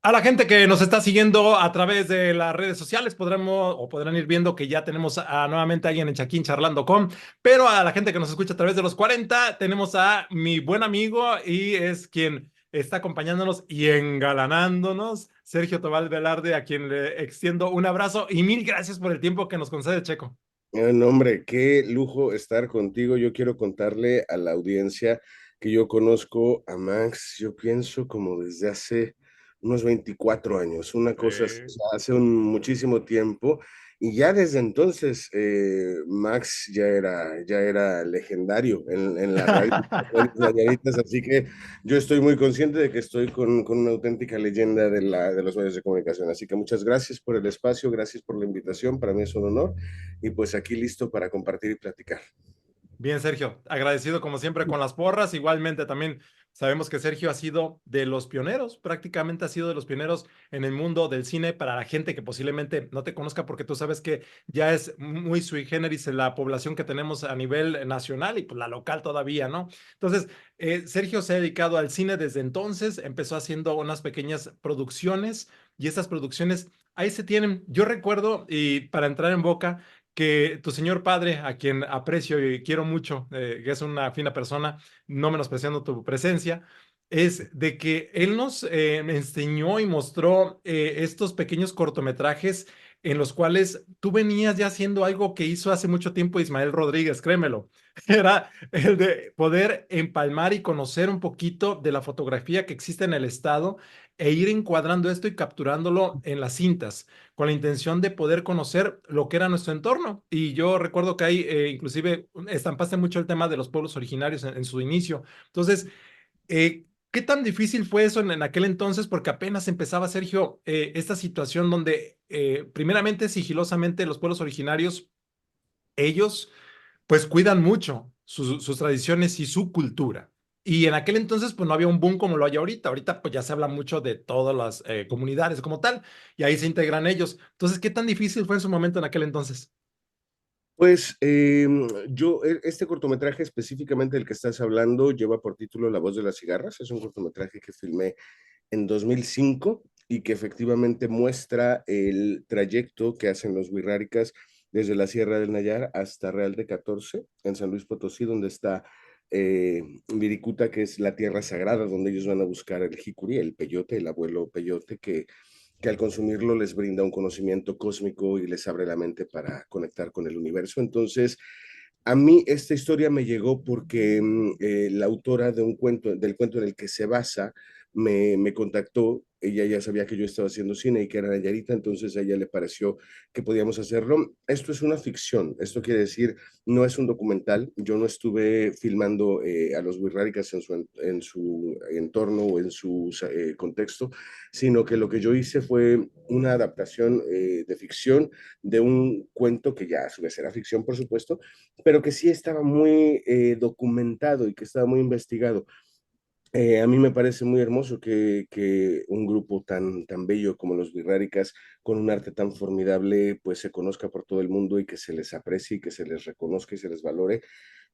A la gente que nos está siguiendo a través de las redes sociales podrán ir viendo que ya tenemos nuevamente a alguien en Chaquín charlando con, pero a la gente que nos escucha a través de los 40 tenemos a mi buen amigo y es quien está acompañándonos y engalanándonos, Sergio Tobal Velarde, a quien le extiendo un abrazo y mil gracias por el tiempo que nos concede, Checo. No, hombre, qué lujo estar contigo. Yo quiero contarle a la audiencia que yo conozco a Max, yo pienso como desde hace unos 24 años, una cosa así, o sea, hace muchísimo tiempo. Y ya desde entonces Max ya era legendario en la radio de los Nayaritas, así que yo estoy muy consciente de que estoy con una auténtica leyenda de los medios de comunicación. Así que muchas gracias por el espacio, gracias por la invitación, para mí es un honor y pues aquí listo para compartir y platicar. Bien, Sergio, agradecido como siempre con las porras. Igualmente también sabemos que Sergio ha sido de los pioneros, prácticamente ha sido de los pioneros en el mundo del cine para la gente que posiblemente no te conozca porque tú sabes que ya es muy sui generis la población que tenemos a nivel nacional y pues la local todavía, ¿no? Entonces, Sergio se ha dedicado al cine desde entonces, empezó haciendo unas pequeñas producciones y estas producciones ahí se tienen. Yo recuerdo, y para entrar en boca, que tu señor padre, a quien aprecio y quiero mucho, que es una fina persona, no menospreciando tu presencia, es de que él nos enseñó y mostró estos pequeños cortometrajes en los cuales tú venías ya haciendo algo que hizo hace mucho tiempo Ismael Rodríguez, créemelo. Era el de poder empalmar y conocer un poquito de la fotografía que existe en el estado e ir encuadrando esto y capturándolo en las cintas con la intención de poder conocer lo que era nuestro entorno. Y yo recuerdo que ahí inclusive estampaste mucho el tema de los pueblos originarios en su inicio. Entonces, ¿qué tan difícil fue eso en aquel entonces? Porque apenas empezaba, Sergio, esta situación donde primeramente, sigilosamente, los pueblos originarios, ellos pues cuidan mucho sus tradiciones y su cultura. Y en aquel entonces, pues no había un boom como lo hay ahorita. Ahorita, pues ya se habla mucho de todas las comunidades como tal, y ahí se integran ellos. Entonces, ¿qué tan difícil fue en su momento en aquel entonces? Pues este cortometraje específicamente del que estás hablando lleva por título La voz de las cigarras. Es un cortometraje que filmé en 2005 y que efectivamente muestra el trayecto que hacen los wixárikas desde la Sierra del Nayar hasta Real de 14 en San Luis Potosí, donde está Viricuta, que es la tierra sagrada, donde ellos van a buscar el jicurí, el peyote, el abuelo peyote, que al consumirlo les brinda un conocimiento cósmico y les abre la mente para conectar con el universo. Entonces, a mí esta historia me llegó porque la autora del cuento en el que se basa me contactó. Ella ya sabía que yo estaba haciendo cine y que era Nayarita, entonces a ella le pareció que podíamos hacerlo. Esto es una ficción, esto quiere decir, no es un documental. Yo no estuve filmando a los Wixárikas en su entorno o en su contexto, sino que lo que yo hice fue una adaptación de ficción de un cuento que ya a su vez era ficción, por supuesto, pero que sí estaba muy documentado y que estaba muy investigado. A mí me parece muy hermoso que un grupo tan bello como los Wixárikas, con un arte tan formidable, pues se conozca por todo el mundo y que se les aprecie y que se les reconozca y se les valore.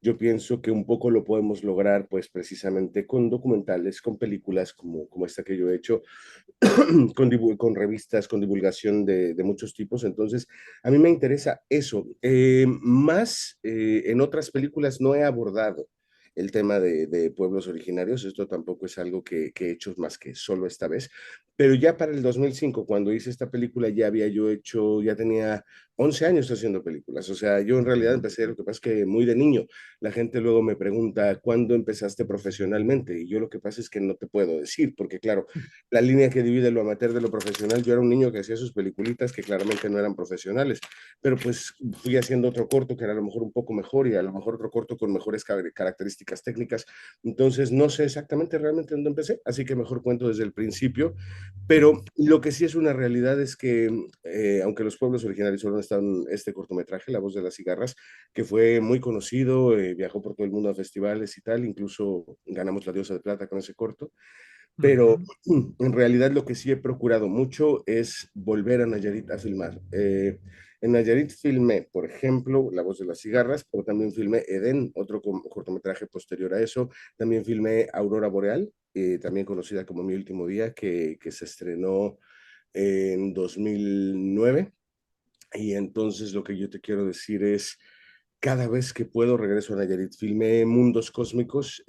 Yo pienso que un poco lo podemos lograr, pues precisamente con documentales, con películas como esta que yo he hecho, con revistas, con divulgación de muchos tipos. Entonces, a mí me interesa eso. Más en otras películas no he abordado el tema de pueblos originarios. Esto tampoco es algo que he hecho más que solo esta vez. Pero ya para el 2005, cuando hice esta película, ya tenía 11 años haciendo películas. O sea, yo en realidad empecé, lo que pasa es que muy de niño. La gente luego me pregunta, ¿cuándo empezaste profesionalmente? Y yo lo que pasa es que no te puedo decir, porque claro, la línea que divide lo amateur de lo profesional, yo era un niño que hacía sus peliculitas que claramente no eran profesionales, pero pues fui haciendo otro corto que era a lo mejor un poco mejor y a lo mejor otro corto con mejores características técnicas. Entonces, no sé exactamente realmente dónde empecé, así que mejor cuento desde el principio, pero lo que sí es una realidad es que, aunque los pueblos originarios solo están este cortometraje, La voz de las cigarras, que fue muy conocido, viajó por todo el mundo a festivales y tal, incluso ganamos la Diosa de Plata con ese corto, pero Ujú. en realidad lo que sí he procurado mucho es volver a Nayarit a filmar. En Nayarit filmé, por ejemplo, La voz de las cigarras, pero también filmé Edén, otro cortometraje posterior a eso. También filmé Aurora Boreal, también conocida como Mi último día, que se estrenó en 2009. Y entonces lo que yo te quiero decir es, cada vez que puedo regreso a Nayarit. Filmé Mundos Cósmicos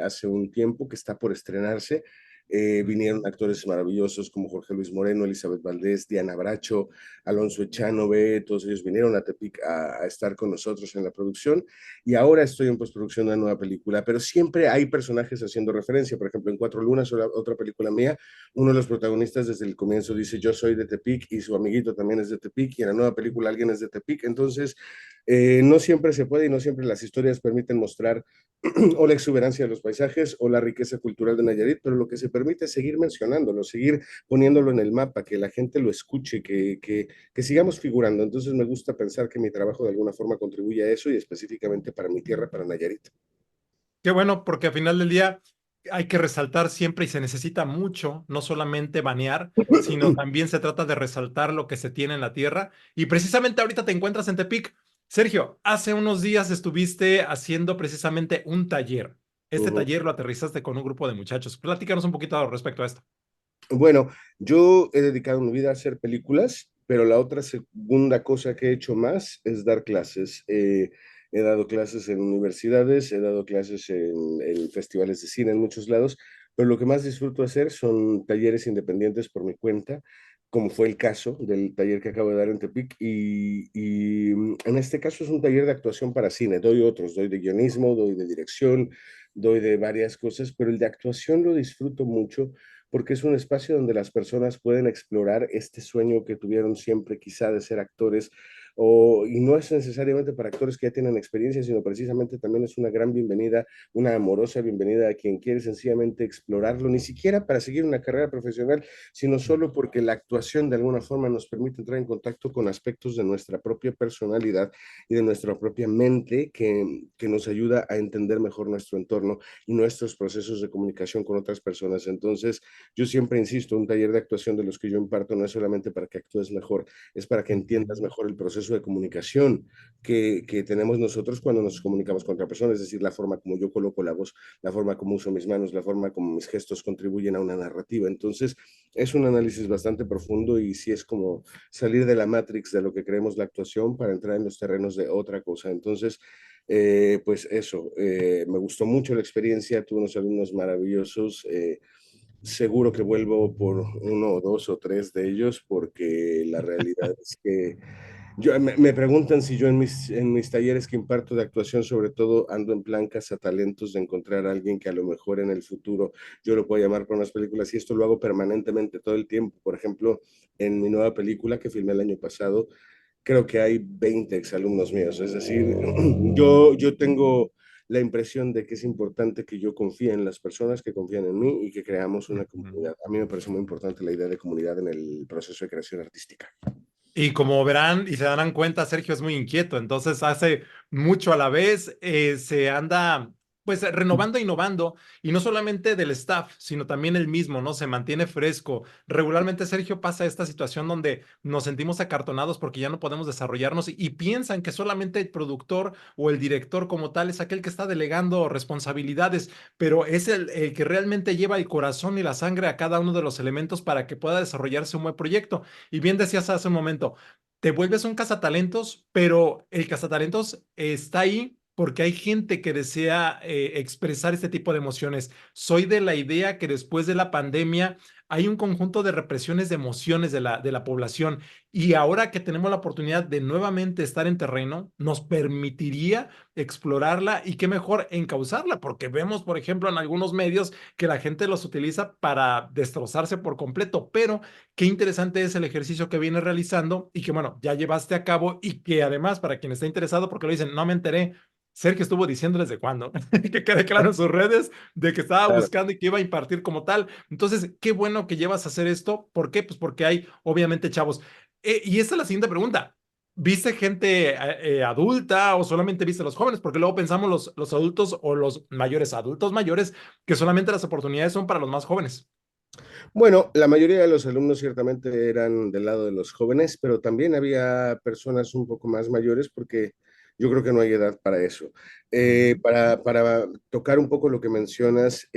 hace un tiempo que está por estrenarse. Vinieron actores maravillosos como Jorge Luis Moreno, Elizabeth Valdés, Diana Bracho, Alonso Echanove, todos ellos vinieron a Tepic a estar con nosotros en la producción y ahora estoy en postproducción de una nueva película, pero siempre hay personajes haciendo referencia. Por ejemplo, en Cuatro Lunas, otra película mía, uno de los protagonistas desde el comienzo dice yo soy de Tepic y su amiguito también es de Tepic y en la nueva película alguien es de Tepic. Entonces no siempre se puede y no siempre las historias permiten mostrar o la exuberancia de los paisajes o la riqueza cultural de Nayarit, pero lo que se permite es seguir mencionándolo, seguir poniéndolo en el mapa, que la gente lo escuche, que sigamos figurando. Entonces me gusta pensar que mi trabajo de alguna forma contribuye a eso y específicamente para mi tierra, para Nayarit. Qué bueno, porque al final del día hay que resaltar siempre y se necesita mucho, no solamente banear, sino también se trata de resaltar lo que se tiene en la tierra. Y precisamente ahorita te encuentras en Tepic. Sergio, hace unos días estuviste haciendo precisamente un taller. Este Uh -huh. taller lo aterrizaste con un grupo de muchachos. Platícanos un poquito respecto a esto. Bueno, yo he dedicado mi vida a hacer películas, pero la otra segunda cosa que he hecho más es dar clases. He dado clases en universidades, he dado clases en festivales de cine en muchos lados, pero lo que más disfruto hacer son talleres independientes por mi cuenta, como fue el caso del taller que acabo de dar en Tepic. En este caso es un taller de actuación para cine. Doy otros, doy de guionismo, doy de dirección, doy de varias cosas, pero el de actuación lo disfruto mucho porque es un espacio donde las personas pueden explorar este sueño que tuvieron siempre quizá de ser actores, y no es necesariamente para actores que ya tienen experiencia, sino precisamente también es una gran bienvenida, una amorosa bienvenida a quien quiere sencillamente explorarlo, ni siquiera para seguir una carrera profesional, sino solo porque la actuación de alguna forma nos permite entrar en contacto con aspectos de nuestra propia personalidad y de nuestra propia mente que nos ayuda a entender mejor nuestro entorno y nuestros procesos de comunicación con otras personas. Entonces, yo siempre insisto, un taller de actuación de los que yo imparto no es solamente para que actúes mejor, es para que entiendas mejor el proceso de comunicación que tenemos nosotros cuando nos comunicamos con otra persona, es decir, la forma como yo coloco la voz, la forma como uso mis manos, la forma como mis gestos contribuyen a una narrativa. Entonces, es un análisis bastante profundo y sí es como salir de la matrix de lo que creemos la actuación para entrar en los terrenos de otra cosa. Entonces, pues eso, me gustó mucho la experiencia, tuve unos alumnos maravillosos. Seguro que vuelvo por uno o dos o tres de ellos, porque la realidad es que me preguntan si yo en mis talleres que imparto de actuación, sobre todo, ando en plan talentos de encontrar a alguien que a lo mejor en el futuro yo lo pueda llamar para unas películas, y esto lo hago permanentemente todo el tiempo. Por ejemplo, en mi nueva película que filmé el año pasado, creo que hay 20 exalumnos míos. Es decir, yo tengo la impresión de que es importante que yo confíe en las personas que confían en mí y que creamos una comunidad. A mí me parece muy importante la idea de comunidad en el proceso de creación artística. Y como verán y se darán cuenta, Sergio es muy inquieto, entonces hace mucho a la vez, se anda pues renovando e innovando, y no solamente del staff, sino también el mismo, ¿no? Se mantiene fresco. Regularmente, Sergio, pasa esta situación donde nos sentimos acartonados porque ya no podemos desarrollarnos y piensan que solamente el productor o el director como tal es aquel que está delegando responsabilidades, pero es el que realmente lleva el corazón y la sangre a cada uno de los elementos para que pueda desarrollarse un buen proyecto. Y bien decías hace un momento, te vuelves un cazatalentos, pero el cazatalentos está ahí porque hay gente que desea expresar este tipo de emociones. Soy de la idea que después de la pandemia hay un conjunto de represiones de emociones de la población, y ahora que tenemos la oportunidad de nuevamente estar en terreno, nos permitiría explorarla y qué mejor encauzarla, porque vemos, por ejemplo, en algunos medios que la gente los utiliza para destrozarse por completo, pero qué interesante es el ejercicio que vienes realizando y que, bueno, ya llevaste a cabo, y que además, para quien está interesado, porque lo dicen, no me enteré, Sergio estuvo diciendo desde cuándo, que quede claro en sus redes de que estaba Claro. buscando y que iba a impartir como tal. Entonces, qué bueno que llevas a hacer esto. ¿Por qué? Pues porque hay, obviamente, chavos. Y esta es la siguiente pregunta. ¿Viste gente adulta o solamente viste a los jóvenes? Porque luego pensamos los adultos o los mayores, adultos mayores, que solamente las oportunidades son para los más jóvenes. Bueno, la mayoría de los alumnos ciertamente eran del lado de los jóvenes, pero también había personas un poco más mayores porque yo creo que no hay edad para eso. Ujú. Para tocar un poco lo que mencionas,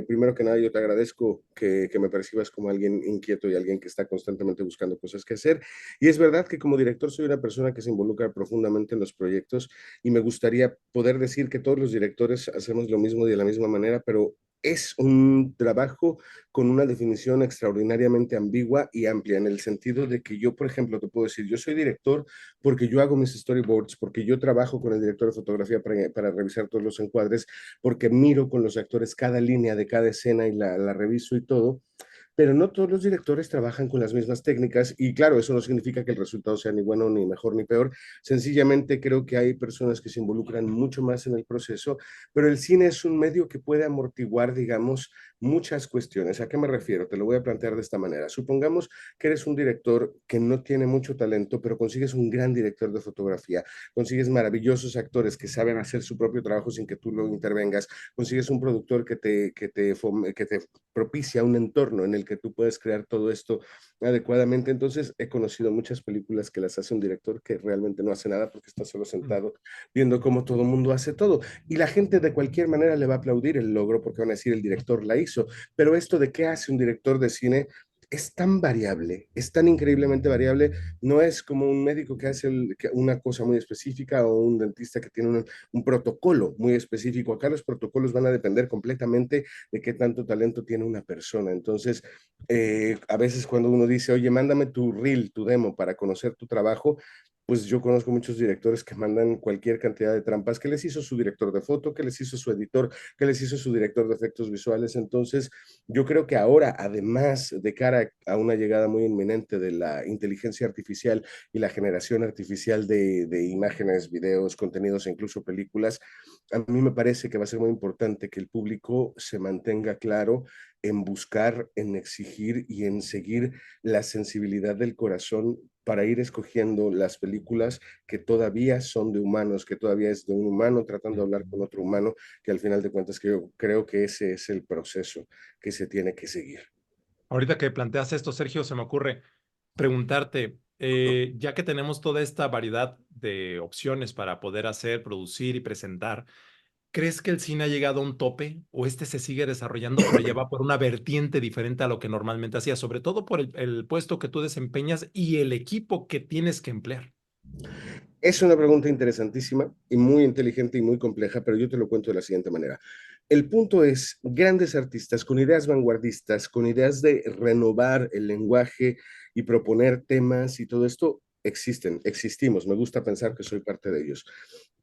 primero que nada yo te agradezco que me percibas como alguien inquieto y alguien que está constantemente buscando cosas que hacer. Y es verdad que como director soy una persona que se involucra profundamente en los proyectos y me gustaría poder decir que todos los directores hacemos lo mismo de la misma manera, pero es un trabajo con una definición extraordinariamente ambigua y amplia, en el sentido de que yo, por ejemplo, te puedo decir, yo soy director porque yo hago mis storyboards, porque yo trabajo con el director de fotografía para revisar todos los encuadres, porque miro con los actores cada línea de cada escena y la reviso y todo, pero no todos los directores trabajan con las mismas técnicas y claro, eso no significa que el resultado sea ni bueno, ni mejor, ni peor. Sencillamente creo que hay personas que se involucran mucho más en el proceso, pero el cine es un medio que puede amortiguar, digamos, muchas cuestiones. ¿A qué me refiero? Te lo voy a plantear de esta manera. Supongamos que eres un director que no tiene mucho talento, pero consigues un gran director de fotografía, consigues maravillosos actores que saben hacer su propio trabajo sin que tú lo intervengas, consigues un productor que te propicia un entorno en el que tú puedes crear todo esto adecuadamente. Entonces, he conocido muchas películas que las hace un director que realmente no hace nada porque está solo sentado viendo cómo todo el mundo hace todo. Y la gente de cualquier manera le va a aplaudir el logro porque van a decir el director la hizo. Pero esto de qué hace un director de cine es tan variable, es tan increíblemente variable, no es como un médico que hace una cosa muy específica o un dentista que tiene un protocolo muy específico. Acá los protocolos van a depender completamente de qué tanto talento tiene una persona. Entonces, a veces cuando uno dice, oye, mándame tu reel, tu demo para conocer tu trabajo, pues yo conozco muchos directores que mandan cualquier cantidad de trampas que les hizo su director de foto, que les hizo su editor, que les hizo su director de efectos visuales. Entonces, yo creo que ahora, además de cara a una llegada muy inminente de la inteligencia artificial y la generación artificial de imágenes, videos, contenidos e incluso películas, a mí me parece que va a ser muy importante que el público se mantenga claro en buscar, en exigir y en seguir la sensibilidad del corazón para ir escogiendo las películas que todavía son de humanos, que todavía es de un humano tratando de hablar con otro humano, que al final de cuentas creo que ese es el proceso que se tiene que seguir. Ahorita que planteas esto, Sergio, se me ocurre preguntarte, ya que tenemos toda esta variedad de opciones para poder hacer, producir y presentar, ¿crees que el cine ha llegado a un tope o este se sigue desarrollando, pero ya va por una vertiente diferente a lo que normalmente hacía, sobre todo por el puesto que tú desempeñas y el equipo que tienes que emplear? Es una pregunta interesantísima y muy inteligente y muy compleja, pero yo te lo cuento de la siguiente manera. El punto es, grandes artistas con ideas vanguardistas, con ideas de renovar el lenguaje y proponer temas y todo esto, existimos. Me gusta pensar que soy parte de ellos.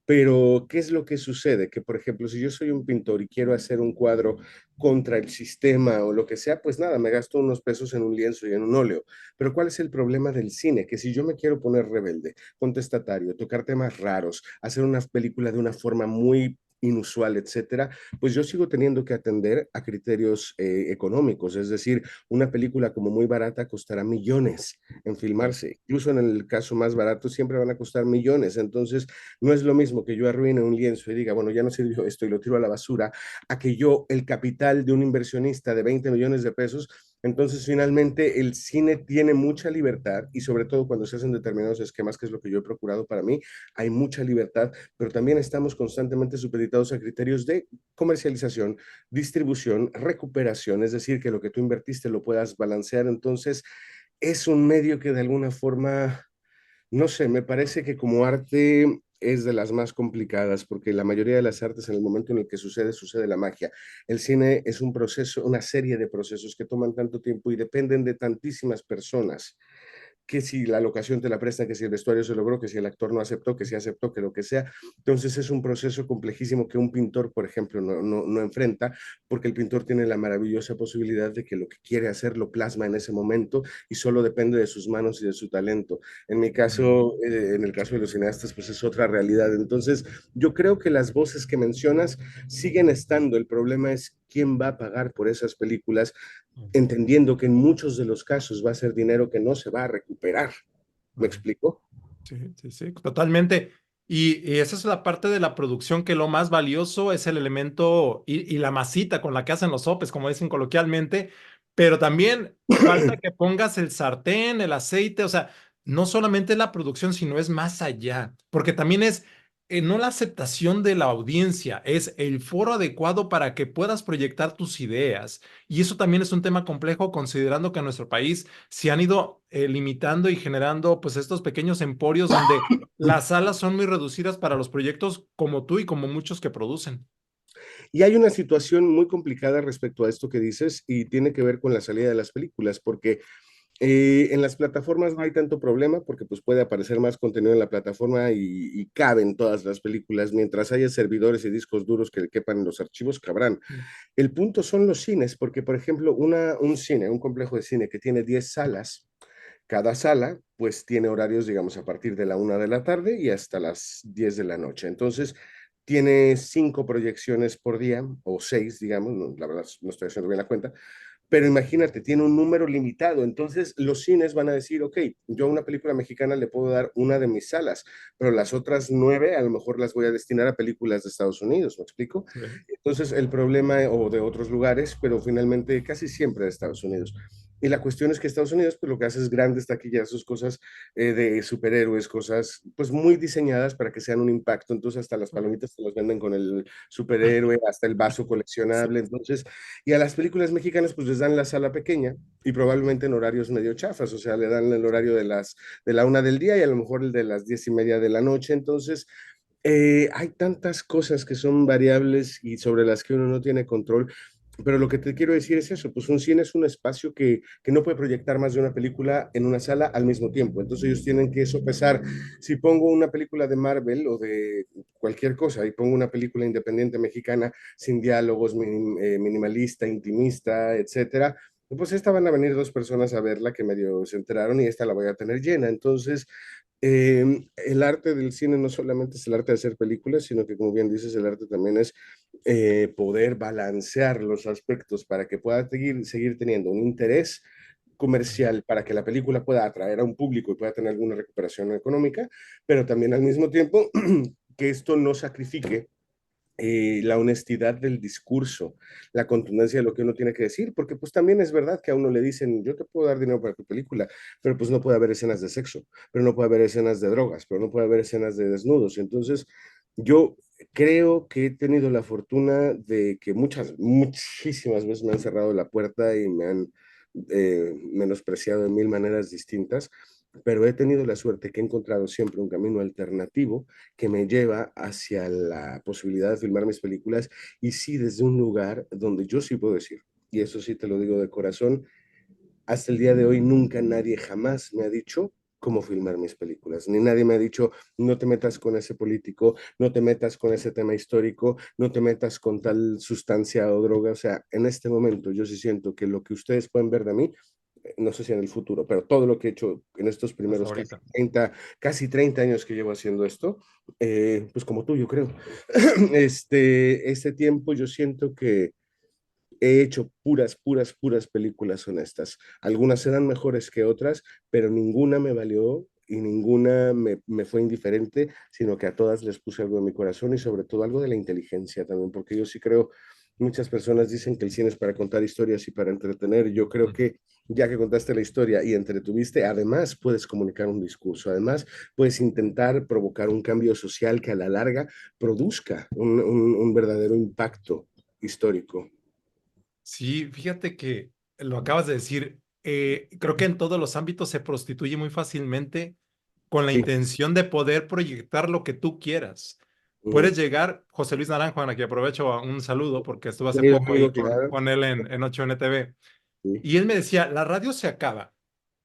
Pero, ¿qué es lo que sucede? Que, por ejemplo, si yo soy un pintor y quiero hacer un cuadro contra el sistema o lo que sea, pues nada, me gasto unos pesos en un lienzo y en un óleo. Pero ¿cuál es el problema del cine? Que si yo me quiero poner rebelde, contestatario, tocar temas raros, hacer una película de una forma muy inusual, etcétera, pues yo sigo teniendo que atender a criterios económicos, es decir, una película como muy barata costará millones en filmarse, incluso en el caso más barato siempre van a costar millones, entonces no es lo mismo que yo arruine un lienzo y diga, bueno, ya no sirvió esto y lo tiro a la basura, a que yo, el capital de un inversionista de 20 millones de pesos, entonces finalmente el cine tiene mucha libertad y sobre todo cuando se hacen determinados esquemas, que es lo que yo he procurado para mí, hay mucha libertad, pero también estamos constantemente supeditados a criterios de comercialización, distribución, recuperación, es decir, que lo que tú invertiste lo puedas balancear. Entonces, es un medio que de alguna forma no sé, me parece que como arte es de las más complicadas, porque la mayoría de las artes en el momento en el que sucede, sucede la magia. El cine es un proceso, una serie de procesos que toman tanto tiempo y dependen de tantísimas personas que si la locación te la prestan, que si el vestuario se logró, que si el actor no aceptó, que si aceptó, que lo que sea. Entonces es un proceso complejísimo que un pintor, por ejemplo, no enfrenta, porque el pintor tiene la maravillosa posibilidad de que lo que quiere hacer lo plasma en ese momento y solo depende de sus manos y de su talento. En mi Ujú. caso, en el caso de los cineastas, pues es otra realidad. Entonces, yo creo que las voces que mencionas siguen estando. El problema es quién va a pagar por esas películas entendiendo que en muchos de los casos va a ser dinero que no se va a recuperar. ¿Me Ujú. explico? Sí, sí, sí, totalmente. Y esa es la parte de la producción que lo más valioso es el elemento y la masita con la que hacen los sopes, como dicen coloquialmente, pero también falta que pongas el sartén, el aceite, o sea, no solamente es la producción, sino es más allá, porque también es no la aceptación de la audiencia, es el foro adecuado para que puedas proyectar tus ideas. Y eso también es un tema complejo, considerando que en nuestro país se han ido limitando y generando pues estos pequeños emporios donde las salas son muy reducidas para los proyectos como tú y como muchos que producen. Y hay una situación muy complicada respecto a esto que dices y tiene que ver con la salida de las películas, porque en las plataformas no hay tanto problema porque pues puede aparecer más contenido en la plataforma y caben todas las películas. Mientras haya servidores y discos duros que le quepan en los archivos, cabrán. El punto son los cines, porque por ejemplo un cine, un complejo de cine que tiene 10 salas, cada sala pues tiene horarios, digamos, a partir de la 1 de la tarde y hasta las 10 de la noche. Entonces, tiene 5 proyecciones por día, o 6, digamos, no, la verdad no estoy haciendo bien la cuenta, pero imagínate, tiene un número limitado. Entonces, los cines van a decir, ok, yo a una película mexicana le puedo dar una de mis salas, pero las otras 9 a lo mejor las voy a destinar a películas de Estados Unidos, ¿me explico? Sí. Entonces, el problema, o de otros lugares, pero finalmente casi siempre de Estados Unidos. Y la cuestión es que Estados Unidos, pues lo que hace es grandes taquillazos, cosas de superhéroes, cosas pues muy diseñadas para que sean un impacto. Entonces hasta las palomitas se las venden con el superhéroe, hasta el vaso Sí. coleccionable. Entonces, y a las películas mexicanas pues les dan la sala pequeña y probablemente en horarios medio chafas, o sea, le dan el horario de la 1 del día y a lo mejor el de las 10:30 de la noche. Entonces, hay tantas cosas que son variables y sobre las que uno no tiene control, pero lo que te quiero decir es eso, pues un cine es un espacio que no puede proyectar más de una película en una sala al mismo tiempo, entonces ellos tienen que sopesar, si pongo una película de Marvel o de cualquier cosa y pongo una película independiente mexicana sin diálogos, minimalista, intimista, etcétera, pues esta van a venir 2 personas a verla que medio se enteraron y esta la voy a tener llena, entonces el arte del cine no solamente es el arte de hacer películas, sino que, como bien dices, el arte también es poder balancear los aspectos para que pueda seguir teniendo un interés comercial para que la película pueda atraer a un público y pueda tener alguna recuperación económica, pero también al mismo tiempo que esto no sacrifique la honestidad del discurso, la contundencia de lo que uno tiene que decir, porque pues también es verdad que a uno le dicen, yo te puedo dar dinero para tu película, pero pues no puede haber escenas de sexo, pero no puede haber escenas de drogas, pero no puede haber escenas de desnudos. Entonces, yo creo que he tenido la fortuna de que muchísimas veces me han cerrado la puerta y me han menospreciado de mil maneras distintas, pero he tenido la suerte que he encontrado siempre un camino alternativo que me lleva hacia la posibilidad de filmar mis películas y sí desde un lugar donde yo sí puedo decir, y eso sí te lo digo de corazón, hasta el día de hoy nunca nadie jamás me ha dicho cómo filmar mis películas, ni nadie me ha dicho no te metas con ese político, no te metas con ese tema histórico, no te metas con tal sustancia o droga, o sea, en este momento yo sí siento que lo que ustedes pueden ver de mí no sé si en el futuro, pero todo lo que he hecho en estos Hasta primeros ahorita. casi 30 años que llevo haciendo esto, pues como tú, yo creo, este tiempo yo siento que he hecho puras películas honestas. Algunas eran mejores que otras, pero ninguna me valió y ninguna me fue indiferente, sino que a todas les puse algo en mi corazón y sobre todo algo de la inteligencia también, porque yo sí creo, muchas personas dicen que el cine es para contar historias y para entretener. Yo creo Mm. que ya que contaste la historia y entretuviste, además puedes comunicar un discurso, además puedes intentar provocar un cambio social que a la larga produzca un verdadero impacto histórico. Sí, fíjate que lo acabas de decir. Creo que en todos los ámbitos se prostituye muy fácilmente con la Sí. intención de poder proyectar lo que tú quieras. Ujú. Puedes llegar, José Luis Naranjo, a quien aprovecho un saludo porque estuve hace Querido poco ahí amigo, claro. con él en 8NTV. Sí. Y él me decía, la radio se acaba.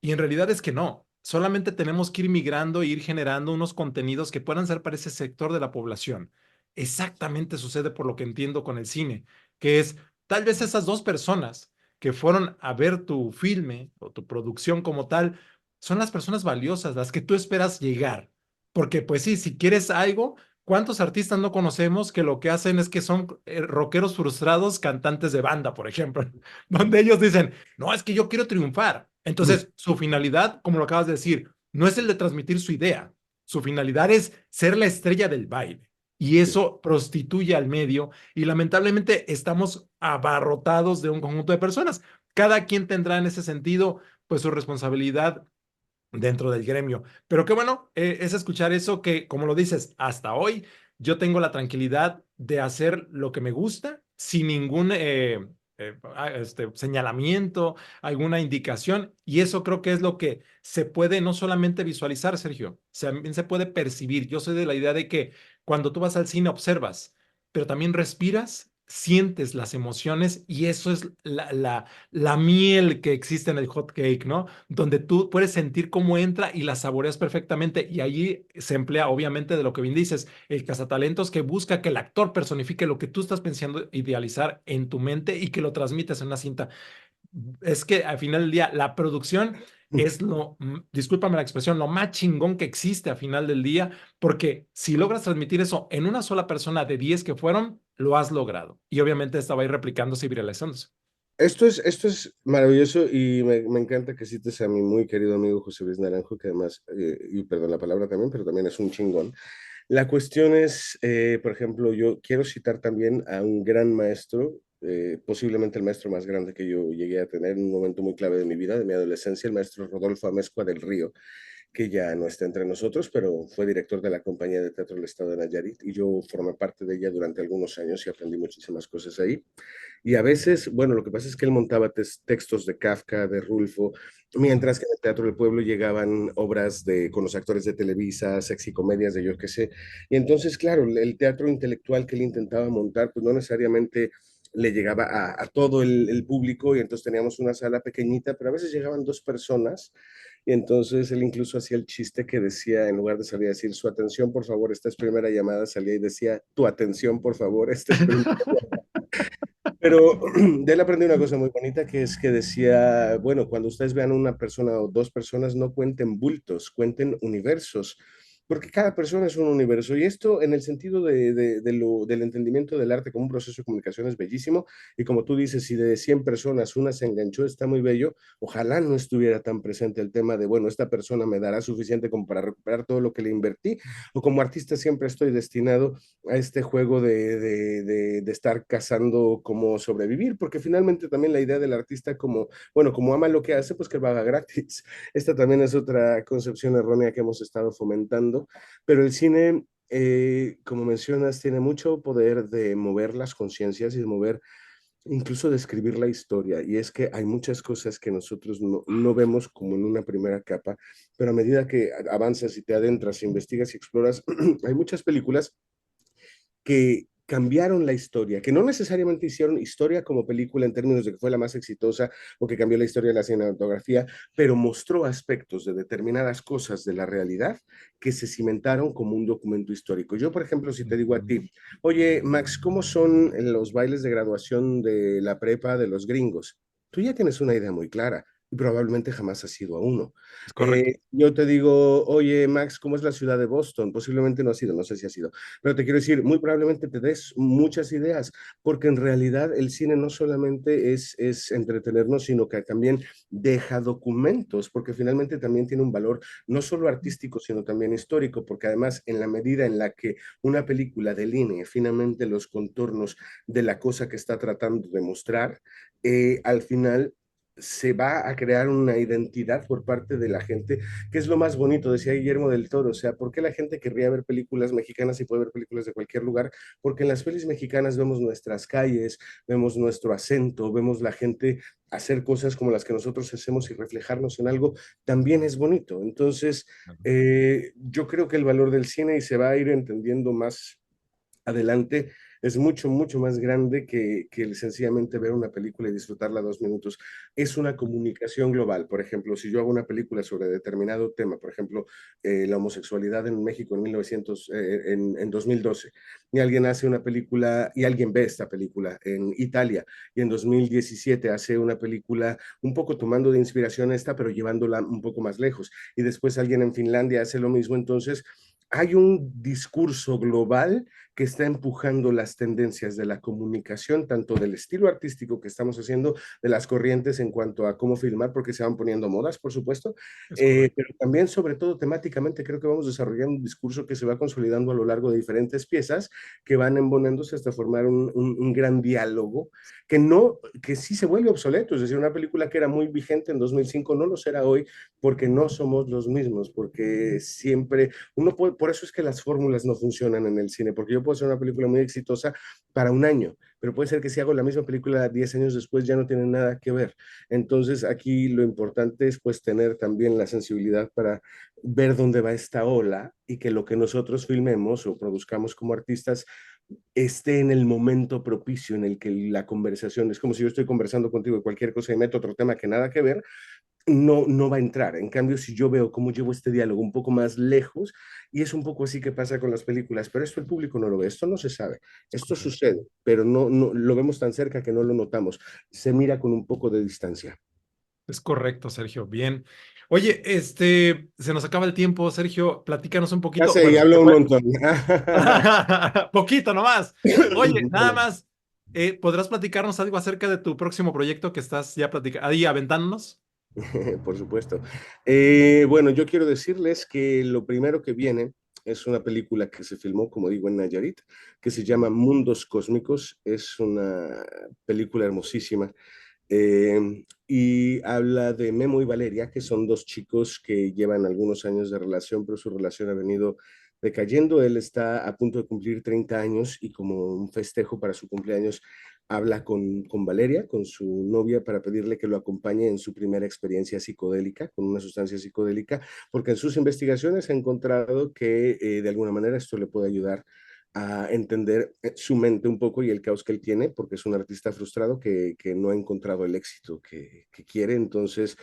Y en realidad es que no. Solamente tenemos que ir migrando e ir generando unos contenidos que puedan ser para ese sector de la población. Exactamente sucede por lo que entiendo con el cine, que es tal vez esas dos personas que fueron a ver tu filme o tu producción como tal, son las personas valiosas, las que tú esperas llegar. Porque pues sí, si quieres algo, ¿cuántos artistas no conocemos que lo que hacen es que son rockeros frustrados, cantantes de banda, por ejemplo, donde ellos dicen, no, es que yo quiero triunfar. Entonces, su finalidad, como lo acabas de decir, no es el de transmitir su idea. Su finalidad es ser la estrella del baile. Y Sí. eso prostituye al medio y lamentablemente estamos abarrotados de un conjunto de personas cada quien tendrá en ese sentido, pues su responsabilidad dentro del gremio. Pero qué bueno es escuchar eso que, como lo dices, hasta hoy yo tengo la tranquilidad de hacer lo que me gusta sin ningún señalamiento, alguna indicación. Y eso creo que es lo que se puede no solamente visualizar, Sergio, también se puede percibir. Yo soy de la idea de que cuando tú vas al cine observas, pero también respiras. Sientes las emociones y eso es la miel que existe en el hot cake, ¿no? Donde tú puedes sentir cómo entra y la saboreas perfectamente. Y allí se emplea, obviamente, de lo que bien dices, el cazatalentos que busca que el actor personifique lo que tú estás pensando idealizar en tu mente y que lo transmites en una cinta. Es que al final del día, la producción es discúlpame la expresión, lo más chingón que existe al final del día, porque si logras transmitir eso en una sola persona de 10 que fueron, lo has logrado. Y obviamente esta va a ir replicándose y viralizándose. Esto es maravilloso y me encanta que cites a mi muy querido amigo José Luis Naranjo, que además, y perdón la palabra también, pero también es un chingón. La cuestión es, por ejemplo, yo quiero citar también a un gran maestro, posiblemente el maestro más grande que yo llegué a tener en un momento muy clave de mi vida, de mi adolescencia, el maestro Rodolfo Amezcua del Río, que ya no está entre nosotros, pero fue director de la compañía de teatro del Estado de Nayarit y yo formé parte de ella durante algunos años y aprendí muchísimas cosas ahí. Y a veces, bueno, lo que pasa es que él montaba textos de Kafka, de Rulfo, mientras que en el Teatro del Pueblo llegaban obras con los actores de Televisa, sexicomedias de yo qué sé. Y entonces, claro, el teatro intelectual que él intentaba montar, pues no necesariamente le llegaba a todo el público y entonces teníamos una sala pequeñita, pero a veces llegaban dos personas y entonces él incluso hacía el chiste que decía, en lugar de salir a decir su atención, por favor, esta es primera llamada, salía y decía tu atención, por favor, esta es primera. Pero de él aprendí una cosa muy bonita que es que decía, bueno, cuando ustedes vean una persona o dos personas, no cuenten bultos, cuenten universos, porque cada persona es un universo. Y esto en el sentido del entendimiento del arte como un proceso de comunicación es bellísimo. Y como tú dices, si de 100 personas una se enganchó, está muy bello. Ojalá no estuviera tan presente el tema de, bueno, esta persona me dará suficiente como para recuperar todo lo que le invertí. O como artista siempre estoy destinado a este juego de estar cazando cómo sobrevivir, porque finalmente también la idea del artista como, bueno, como ama lo que hace, pues que lo haga gratis. Esta también es otra concepción errónea que hemos estado fomentando, pero el cine, como mencionas, tiene mucho poder de mover las conciencias y de mover incluso de escribir la historia, y es que hay muchas cosas que nosotros no vemos como en una primera capa, pero a medida que avanzas y te adentras, investigas y exploras, hay muchas películas que cambiaron la historia, que no necesariamente hicieron historia como película en términos de que fue la más exitosa o que cambió la historia de la cinematografía, pero mostró aspectos de determinadas cosas de la realidad que se cimentaron como un documento histórico. Yo, por ejemplo, si te digo a ti, oye, Max, ¿cómo son los bailes de graduación de la prepa de los gringos? Tú ya tienes una idea muy clara y probablemente jamás has ido a uno. Es correcto. Yo te digo, oye, Max, ¿cómo es la ciudad de Boston? Posiblemente no has ido, no sé si has ido, pero te quiero decir, muy probablemente te des muchas ideas, porque en realidad el cine no solamente es entretenernos, sino que también deja documentos, porque finalmente también tiene un valor no solo artístico, sino también histórico, porque además en la medida en la que una película delinee finalmente los contornos de la cosa que está tratando de mostrar, al final se va a crear una identidad por parte de la gente, que es lo más bonito, decía Guillermo del Toro, o sea, ¿por qué la gente querría ver películas mexicanas y puede ver películas de cualquier lugar? Porque en las pelis mexicanas vemos nuestras calles, vemos nuestro acento, vemos la gente hacer cosas como las que nosotros hacemos y reflejarnos en algo, también es bonito. Entonces, yo creo que el valor del cine y se va a ir entendiendo más adelante es mucho, mucho más grande que sencillamente ver una película y disfrutarla 2 minutos. Es una comunicación global. Por ejemplo, si yo hago una película sobre determinado tema, por ejemplo, la homosexualidad en México en 1900, en 2012, y alguien hace una película y alguien ve esta película en Italia, y en 2017 hace una película un poco tomando de inspiración esta, pero llevándola un poco más lejos, y después alguien en Finlandia hace lo mismo, entonces hay un discurso global que está empujando las tendencias de la comunicación, tanto del estilo artístico que estamos haciendo, de las corrientes en cuanto a cómo filmar, porque se van poniendo modas, por supuesto, Es correcto. pero también, sobre todo temáticamente, creo que vamos desarrollando un discurso que se va consolidando a lo largo de diferentes piezas que van embonándose hasta formar un gran diálogo que no, que sí se vuelve obsoleto, es decir, una película que era muy vigente en 2005 no lo será hoy porque no somos los mismos, porque siempre, uno puede, por eso es que las fórmulas no funcionan en el cine, porque yo puedo hacer una película muy exitosa para un año, pero puede ser que si hago la misma película 10 años después ya no tiene nada que ver. Entonces aquí lo importante es pues tener también la sensibilidad para ver dónde va esta ola y que lo que nosotros filmemos o produzcamos como artistas esté en el momento propicio en el que la conversación, es como si yo estoy conversando contigo de cualquier cosa y meto otro tema que nada que ver, no va a entrar. En cambio, si yo veo cómo llevo este diálogo un poco más lejos, y es un poco así que pasa con las películas, pero esto el público no lo ve, esto no se sabe, esto Correcto. sucede, pero no lo vemos tan cerca que no lo notamos, se mira con un poco de distancia. Es correcto, Sergio. Bien. Oye, se nos acaba el tiempo, Sergio. Platícanos un Ya poquito. sé, y Bueno, hablo un montón. poquito nomás. Oye, nada más. ¿Podrás platicarnos algo acerca de tu próximo proyecto que estás ya platicando, ahí aventándonos? Por supuesto. Bueno, yo quiero decirles que lo primero que viene es una película que se filmó, como digo, en Nayarit, que se llama Mundos Cósmicos. Es una película hermosísima y habla de Memo y Valeria, que son dos chicos que llevan algunos años de relación, pero su relación ha venido decayendo. Él está a punto de cumplir 30 años y como un festejo para su cumpleaños habla con Valeria, con su novia, para pedirle que lo acompañe en su primera experiencia psicodélica, con una sustancia psicodélica, porque en sus investigaciones ha encontrado que de alguna manera esto le puede ayudar a entender su mente un poco y el caos que él tiene, porque es un artista frustrado que no ha encontrado el éxito que quiere. Entonces,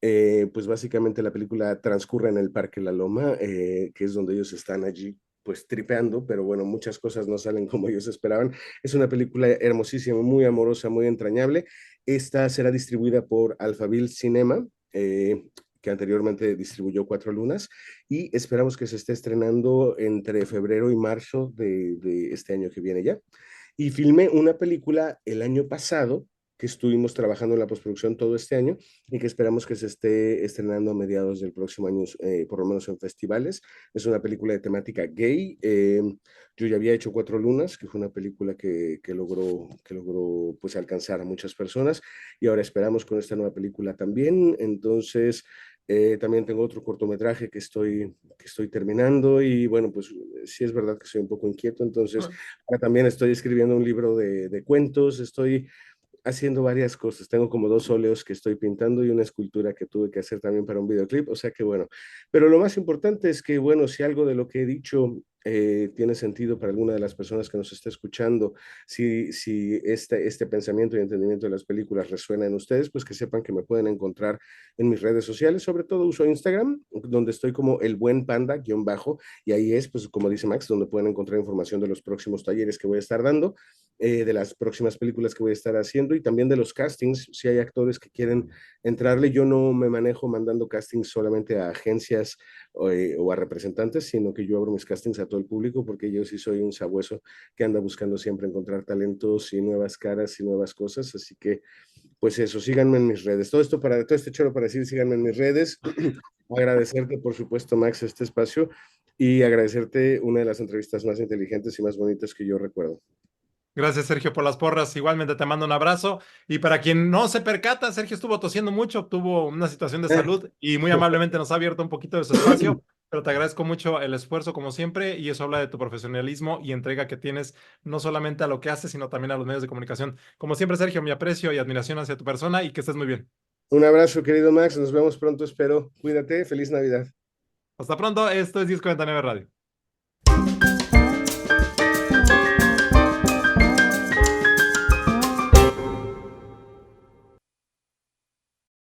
pues básicamente la película transcurre en el Parque La Loma, que es donde ellos están allí pues tripeando, pero bueno, muchas cosas no salen como ellos esperaban. Es una película hermosísima, muy amorosa, muy entrañable. Esta será distribuida por Alphaville Cinema, que anteriormente distribuyó Cuatro Lunas, y esperamos que se esté estrenando entre febrero y marzo de este año que viene ya. Y filmé una película el año pasado que estuvimos trabajando en la postproducción todo este año y que esperamos que se esté estrenando a mediados del próximo año, por lo menos en festivales. Es una película de temática gay. Yo ya había hecho Cuatro Lunas, que fue una película que logró pues alcanzar a muchas personas y ahora esperamos con esta nueva película también. Entonces, también tengo otro cortometraje que estoy terminando y bueno, pues sí es verdad que soy un poco inquieto, entonces ahora también estoy escribiendo un libro de cuentos, estoy haciendo varias cosas. Tengo como dos óleos que estoy pintando y una escultura que tuve que hacer también para un videoclip, o sea que bueno. Pero lo más importante es que, bueno, si algo de lo que he dicho tiene sentido para alguna de las personas que nos está escuchando, si este pensamiento y entendimiento de las películas resuena en ustedes, pues que sepan que me pueden encontrar en mis redes sociales. Sobre todo uso Instagram, donde estoy como el buen panda guión bajo, y ahí es, pues como dice Max, donde pueden encontrar información de los próximos talleres que voy a estar dando, de las próximas películas que voy a estar haciendo y también de los castings, si hay actores que quieren entrarle. Yo no me manejo mandando castings solamente a agencias o a representantes, sino que yo abro mis castings a todo el público porque yo sí soy un sabueso que anda buscando siempre encontrar talentos y nuevas caras y nuevas cosas, así que pues eso, síganme en mis redes. Todo este choro para decir síganme en mis redes. Agradecerte, por supuesto, Max, este espacio y agradecerte una de las entrevistas más inteligentes y más bonitas que yo recuerdo. Gracias, Sergio, por las porras. Igualmente te mando un abrazo. Y para quien no se percata, Sergio estuvo tosiendo mucho, tuvo una situación de salud y muy amablemente nos ha abierto un poquito de su espacio, pero te agradezco mucho el esfuerzo como siempre y eso habla de tu profesionalismo y entrega que tienes no solamente a lo que haces, sino también a los medios de comunicación. Como siempre, Sergio, mi aprecio y admiración hacia tu persona y que estés muy bien. Un abrazo, querido Max. Nos vemos pronto, espero. Cuídate. Feliz Navidad. Hasta pronto, esto es 1049 Radio.